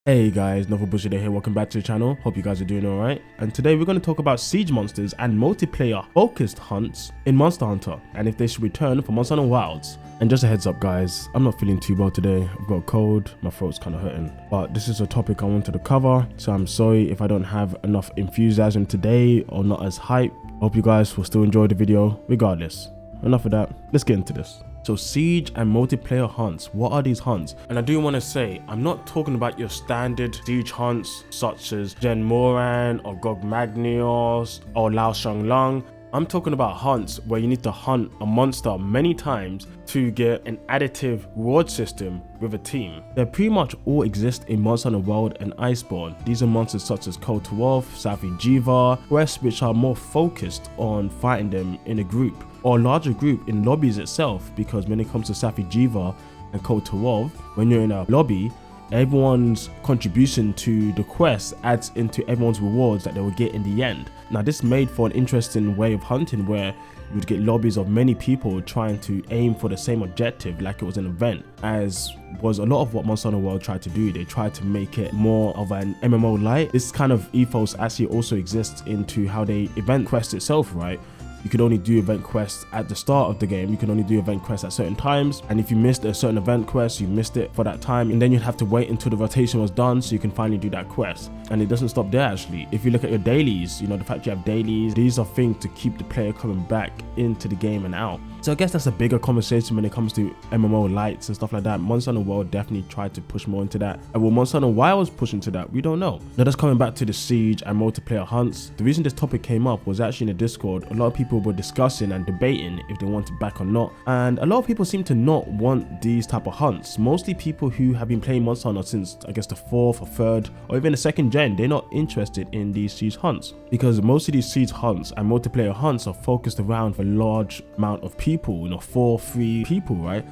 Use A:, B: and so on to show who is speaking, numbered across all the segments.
A: Hey guys, Novel Bushida here, welcome back to the channel. Hope you guys are doing alright. And today we're going to talk about siege monsters and multiplayer focused hunts in Monster Hunter and if they should return for Monster Hunter Wilds. And just a heads up guys, I'm not feeling too well today. I've got a cold, my throat's kind of hurting. But this is a topic I wanted to cover, so I'm sorry if I don't have enough enthusiasm today or not as hype. I hope you guys will still enjoy the video regardless. Enough of that, let's get into this. So siege and multiplayer hunts, what are these hunts? And I do want to say, I'm not talking about your standard siege hunts such as Gen Moran or Gog Magnios or Lao Shanglong. I'm talking about hunts where you need to hunt a monster many times to get an additive reward system with a team. They pretty much all exist in Monster Hunter World and Iceborne. These are monsters such as Kultawolf, Safi Jiva, quests which are more focused on fighting them in a group or a larger group in lobbies itself, because when it comes to Safi Jiva and Kultawolf, when you're in a lobby, everyone's contribution to the quest adds into everyone's rewards that they will get in the end. Now this made for an interesting way of hunting where you would get lobbies of many people trying to aim for the same objective like it was an event, as was a lot of what Monster Hunter World tried to do. They tried to make it more of an MMO light. This kind of ethos actually also exists into how they event quest itself, right? You can only do event quests at the start of the game. You can only do event quests at certain times. And if you missed a certain event quest, you missed it for that time. And then you'd have to wait until the rotation was done so you can finally do that quest. And it doesn't stop there actually. If you look at your dailies, the fact you have dailies, these are things to keep the player coming back into the game and out. So I guess that's a bigger conversation when it comes to MMO lights and stuff like that. Monster Hunter World definitely tried to push more into that. And will Monster Hunter Wilds push into that? We don't know. Now that's coming back to the siege and multiplayer hunts. The reason this topic came up was actually in the Discord. A lot of people were discussing and debating if they wanted back or not. And a lot of people seem to not want these type of hunts. Mostly people who have been playing Monster Hunter since I guess the 4th or 3rd or even the 2nd gen, they're not interested in these siege hunts. Because most of these siege hunts and multiplayer hunts are focused around a large amount of people, 4-3 people, right?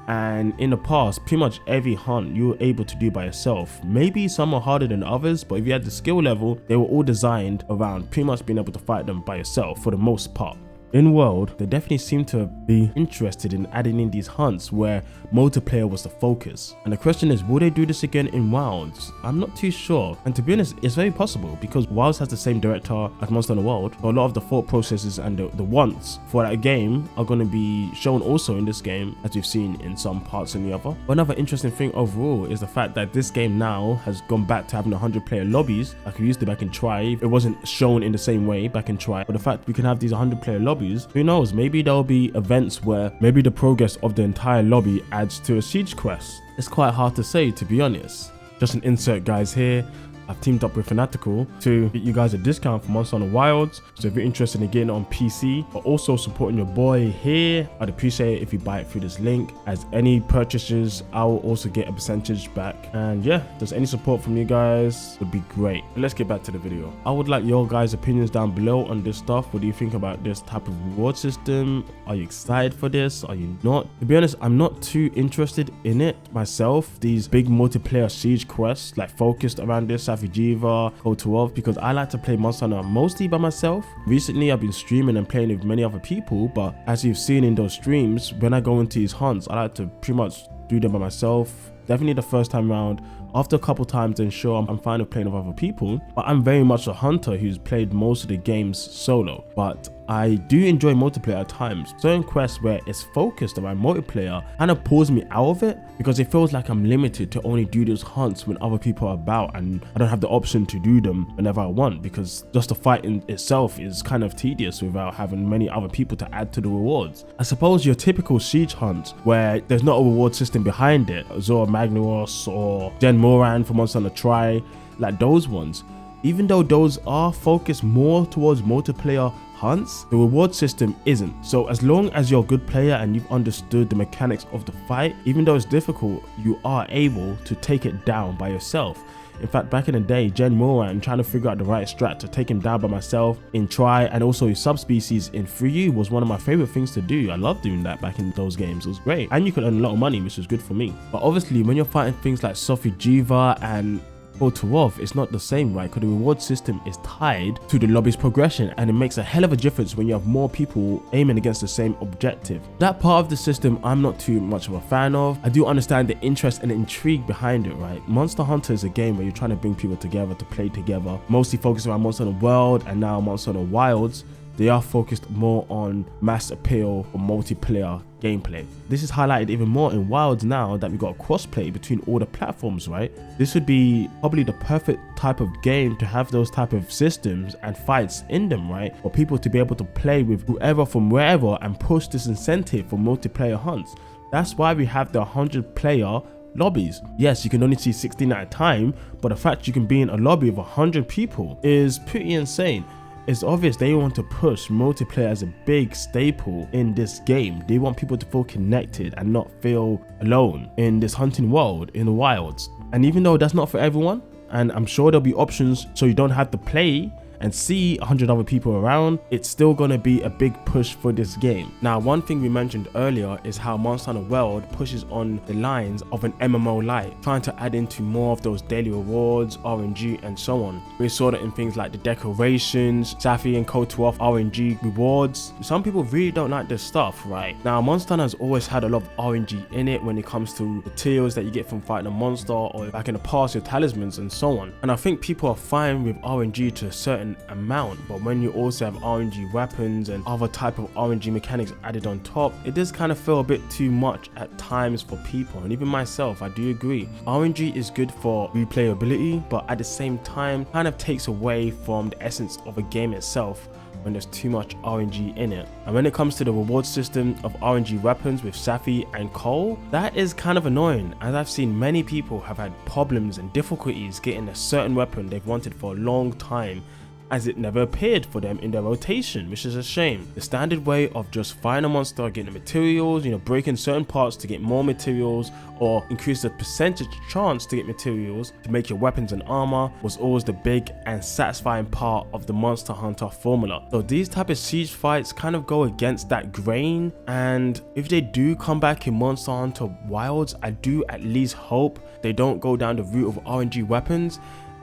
A: And in the past, pretty much every hunt you were able to do by yourself. Maybe some are harder than others, but if you had the skill level, they were all designed around pretty much being able to fight them by yourself for the most part. In World, they definitely seem to be interested in adding in these hunts where multiplayer was the focus. And the question is, will they do this again in Wilds? I'm not too sure. And to be honest, it's very possible because Wilds has the same director as Monster Hunter World. So a lot of the thought processes and the wants for that game are going to be shown also in this game, as we've seen in some parts and the other. But another interesting thing overall is the fact that this game now has gone back to having 100 player lobbies like we used to back in Tri. It wasn't shown in the same way back in Tri, but the fact we can have these 100 player lobbies, who knows, maybe there'll be events where maybe the progress of the entire lobby adds to a siege quest. It's quite hard to say, to be honest. Just an insert guys here. I've teamed up with Fanatical to get you guys a discount for Monster Hunter Wilds. So if you're interested in getting it on PC, but also supporting your boy here, I'd appreciate it if you buy it through this link. As any purchases, I will also get a percentage back. And yeah, just any support from you guys would be great. But let's get back to the video. I would like your guys' opinions down below on this stuff. What do you think about this type of reward system? Are you excited for this? Are you not? To be honest, I'm not too interested in it myself. These big multiplayer siege quests, like focused around this Safi Jiva, Kultawolf, because I like to play Monster Hunter mostly by myself. Recently, I've been streaming and playing with many other people, but as you've seen in those streams, when I go into these hunts, I like to pretty much do them by myself. Definitely the first time around. After a couple times, then sure, I'm fine with playing with other people, but I'm very much a hunter who's played most of the games solo. But I do enjoy multiplayer at times. Certain quests where it's focused around multiplayer kind of pulls me out of it because it feels like I'm limited to only do those hunts when other people are about and I don't have the option to do them whenever I want, because just the fight in itself is kind of tedious without having many other people to add to the rewards. I suppose your typical siege hunt where there's not a reward system behind it, Zora Magnuos or Gen Moran from Monster Hunter Tri, like those ones, even though those are focused more towards multiplayer hunts, the reward system isn't. So as long as you're a good player and you've understood the mechanics of the fight, even though it's difficult, you are able to take it down by yourself. In fact, back in the day, Gen Moran, trying to figure out the right strat to take him down by myself in Tri and also his subspecies in 3U was one of my favorite things to do. I loved doing that back in those games. It was great. And you could earn a lot of money, which was good for me. But obviously, when you're fighting things like Safi Jiva and KOTOR, it's not the same, right? Because the reward system is tied to the lobby's progression, and it makes a hell of a difference when you have more people aiming against the same objective. That part of the system I'm not too much of a fan of. I do understand the interest and intrigue behind it, right? Monster Hunter is a game where you're trying to bring people together to play together, mostly focused around Monster Hunter World and now Monster Hunter Wilds. They are focused more on mass appeal or multiplayer gameplay. This is highlighted even more in Wilds now that we got crossplay between all the platforms, right? This would be probably the perfect type of game to have those type of systems and fights in them, right? For people to be able to play with whoever from wherever and push this incentive for multiplayer hunts. That's why we have the 100-player lobbies. Yes, you can only see 16 at a time, but the fact you can be in a lobby of 100 people is pretty insane. It's obvious they want to push multiplayer as a big staple in this game. They want people to feel connected and not feel alone in this hunting world in the wilds. And even though that's not for everyone, and I'm sure there'll be options so you don't have to play and see 100 other people around, it's still gonna be a big push for this game. Now, one thing we mentioned earlier is how Monster Hunter World pushes on the lines of an MMO light, trying to add into more of those daily rewards, RNG, and so on. We saw that in things like the decorations, Safi and KOTOR RNG rewards. Some people really don't like this stuff, right? Now, Monster Hunter has always had a lot of RNG in it when it comes to materials that you get from fighting a monster, or back in the past, your talismans and so on. And I think people are fine with RNG to a certain amount, but when you also have RNG weapons and other type of RNG mechanics added on top, it does kind of feel a bit too much at times for people. And even myself, I do agree, RNG is good for replayability, but at the same time kind of takes away from the essence of a game itself when there's too much RNG in it. And when it comes to the reward system of RNG weapons with Safi and Cole, that is kind of annoying, as I've seen many people have had problems and difficulties getting a certain weapon they've wanted for a long time, as it never appeared for them in their rotation, which is a shame. The standard way of just fighting a monster, getting the materials, breaking certain parts to get more materials, or increase the percentage chance to get materials to make your weapons and armor, was always the big and satisfying part of the Monster Hunter formula. So these type of siege fights kind of go against that grain, and if they do come back in Monster Hunter Wilds, I do at least hope they don't go down the route of RNG weapons,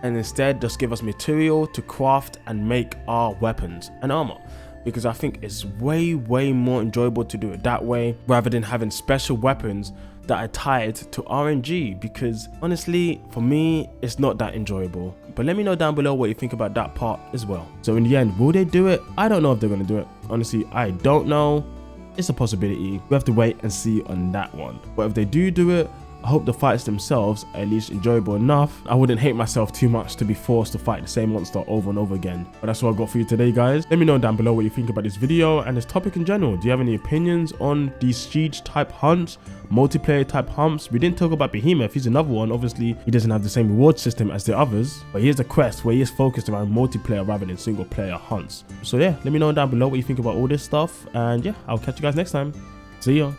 A: and instead just give us material to craft and make our weapons and armor, because I think it's way more enjoyable to do it that way rather than having special weapons that are tied to RNG, because honestly for me it's not that enjoyable. But let me know down below what you think about that part as well. So in the end, will they do it? I don't know if they're going to do it. Honestly, I don't know. It's a possibility. We have to wait and see on that one. But if they do it, I hope the fights themselves are at least enjoyable enough. I wouldn't hate myself too much to be forced to fight the same monster over and over again. But that's what I got for you today, guys. Let me know down below what you think about this video and this topic in general. Do you have any opinions on these siege type hunts, multiplayer type hunts? We didn't talk about Behemoth. He's another one. Obviously, he doesn't have the same reward system as the others, but here's a quest where he is focused around multiplayer rather than single player hunts. So yeah, let me know down below what you think about all this stuff, and yeah, I'll catch you guys next time. See ya.